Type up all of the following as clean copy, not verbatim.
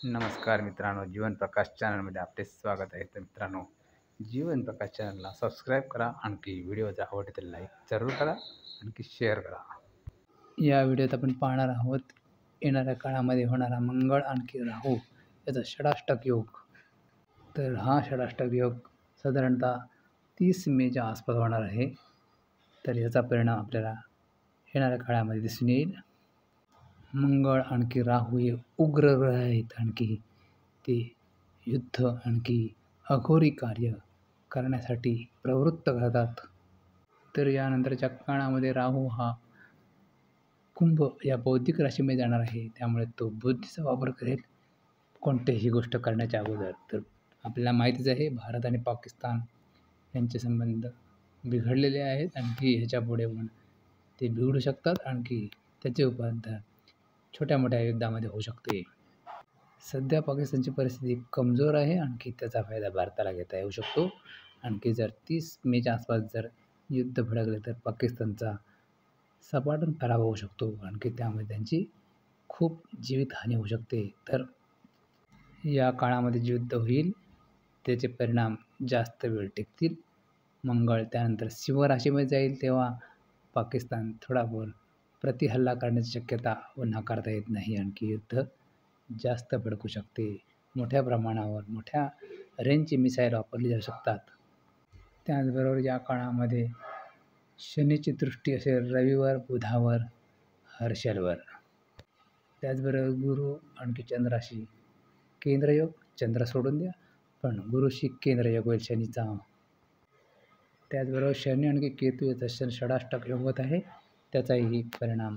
नमस्कार मित्रांनो, जीवन प्रकाश चॅनलमध्ये आपले स्वागत आहे. तर मित्रांनो, जीवन प्रकाश चॅनलला सबस्क्राईब करा. आणखी व्हिडिओ जर आवडले तर लाईक जरूर करा, आणखी शेअर करा. या व्हिडिओत आपण पाहणार आहोत येणाऱ्या काळामध्ये होणारा मंगळ आणखी राहू याचा षडाष्टक योग. तर हा षडाष्टक योग साधारणतः 30 मेच्या आसपास होणार आहे. तर याचा परिणाम आपल्याला येणाऱ्या काळामध्ये दिसून येईल. मंगळ आणखी राहू हे उग्र ग्रह आहेत. आणखी ते युद्ध आणखी अघोरी कार्य करण्यासाठी प्रवृत्त करतात. तर यानंतरच्या काळामध्ये राहू हा कुंभ या बौद्धिक राशीमध्ये जाणार आहे. त्यामुळे तो बुद्धीचा वापर करेल कोणत्याही गोष्ट करण्याच्या अगोदर. तर आपल्याला माहितीच आहे भारत आणि पाकिस्तान यांचे संबंध बिघडलेले आहेत. आणखी ह्याच्यापुढे पण ते बिघडू शकतात. आणखी त्याचे रूपांतर छोट्या मोठ्या युद्धामध्ये होऊ शकते. सध्या पाकिस्तानची परिस्थिती कमजोर आहे. आणखी त्याचा फायदा भारताला घेता येऊ शकतो. आणखी जर 30 मेच्या आसपास जर युद्ध भडकले तर पाकिस्तानचा सपाटून पराभव होऊ शकतो. आणखी त्यामध्ये त्यांची खूप जीवितहानी होऊ शकते. तर या काळामध्ये जे युद्ध होईल त्याचे परिणाम जास्त वेळ टिकतील. मंगळ त्यानंतर सिंह राशीमध्ये जाईल तेव्हा पाकिस्तान थोडाफार प्रतिहल्ला करण्याची शक्यता व नाकारता येत नाही. आणखी युद्ध जास्त भडकू शकते. मोठ्या प्रमाणावर मोठ्या रेंजची मिसाईल वापरली जाऊ शकतात. त्याचबरोबर या काळामध्ये शनीची दृष्टी असेल रविवर, बुधावर, हर्षलवर. त्याचबरोबर गुरु आणखी चंद्राशी केंद्रयोग. चंद्र सोडून द्या, पण गुरुशी केंद्रयोग होईल शनीचा. त्याचबरोबर शनी आणखी केतू याचा षडाष्टक योग होत आहे. त्याचाही परिणाम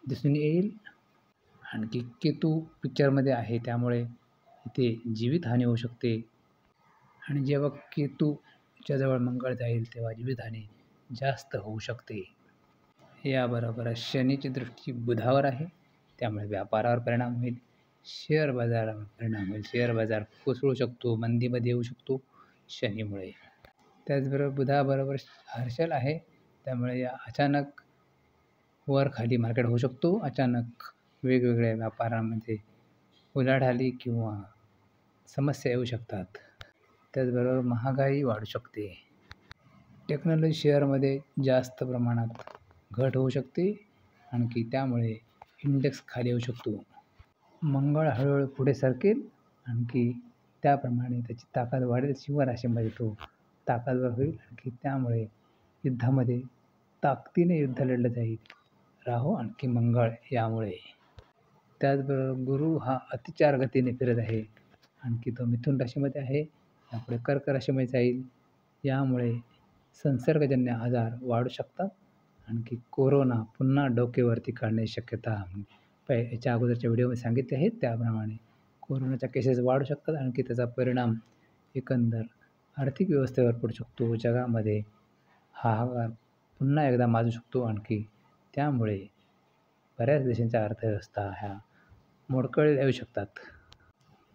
दिसून येईल. आणखी केतू पिक्चरमध्ये आहे त्यामुळे इथे जीवितहानी होऊ शकते. आणि जेव्हा केतूच्या जवळ मंगळ जाईल तेव्हा जीवितहानी जास्त होऊ शकते. याबरोबर शनीची दृष्टी बुधावर आहे त्यामुळे व्यापारावर परिणाम होईल. शेअर बाजारावर परिणाम होईल. शेअर बाजार कोसळू शकतो, मंदीमध्ये येऊ शकतो शनीमुळे. त्याचबरोबर बुधाबरोबर हर्षल आहे त्यामुळे या अचानक वर खाली मार्केट होऊ शकतो. अचानक वेगवेगळ्या व्यापारामध्ये उलाढाली किंवा समस्या येऊ शकतात. त्याचबरोबर महागाई वाढू शकते. टेक्नॉलॉजी शेअरमध्ये जास्त प्रमाणात घट होऊ शकते. आणखी त्यामुळे इंडेक्स खाली येऊ शकतो. मंगळ हळूहळू पुढे सरकेल. आणखी त्याप्रमाणे त्याची ताकद वाढेल. सिंह राशीमध्ये तो ताकदवर होईल. आणखी त्यामुळे युद्धामध्ये ताकदीने युद्ध लढलं जाईल राहू आणखी मंगळ यामुळे. त्याचबरोबर गुरु हा अतिचार गतीने फिरत आहे. आणखी तो मिथुन राशीमध्ये आहे. यापुढे कर्क राशीमध्ये जाईल. यामुळे संसर्गजन्य आजार वाढू शकतात. आणखी कोरोना पुन्हा डोकेवरती काढण्याची शक्यता याच्या अगोदरच्या व्हिडिओमध्ये सांगितले आहे त्याप्रमाणे कोरोनाच्या केसेस वाढू शकतात. आणखी त्याचा परिणाम एकंदर आर्थिक व्यवस्थेवर पडू शकतो. जगामध्ये हाहाकार पुन्हा एकदा माजू शकतो. आणखी त्यामुळे बऱ्याच देशांच्या अर्थव्यवस्था ह्या मोडकळीला येऊ शकतात.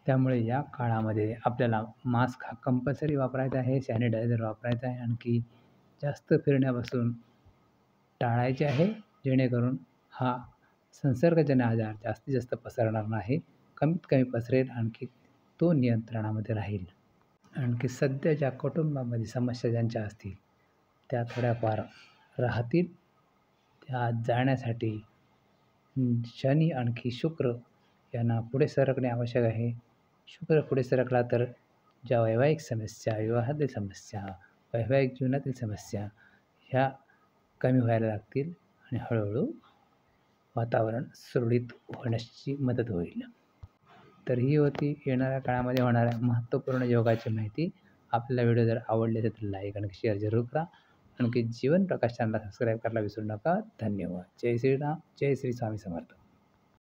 त्यामुळे या काळामध्ये आपल्याला मास्क हा कंपल्सरी वापरायचा आहे. सॅनिटायझर वापरायचा आहे. आणखी जास्त फिरण्यापासून टाळायचे आहे जेणेकरून हा संसर्गजन्य आजार जास्तीत जास्त पसरणार नाही. कमीत कमी पसरेल. आणखी तो नियंत्रणामध्ये राहील. आणखी सध्या ज्या कुटुंबामध्ये समस्या ज्यांच्या असतील त्या थोड्याफार राहतील. त्या जाण्यासाठी शनी आणखी शुक्र यांना पुढे सरकणे आवश्यक आहे. शुक्र पुढे सरकला तर ज्या वैवाहिक समस्या, विवाहातील समस्या, वैवाहिक जीवनातील समस्या ह्या कमी व्हायला लागतील आणि हळूहळू वातावरण सुरळीत होण्याची मदत होईल. तर ही होती येणाऱ्या काळामध्ये होणाऱ्या महत्त्वपूर्ण योगाची माहिती. आपल्याला व्हिडिओ जर आवडले असेल तर लाईक आणि शेअर जरूर करा. आणखी जीवन प्रकाश चॅनलला सबस्क्राईब करायला विसरू नका. धन्यवाद. जय श्रीराम. जय श्री स्वामी समर्थ.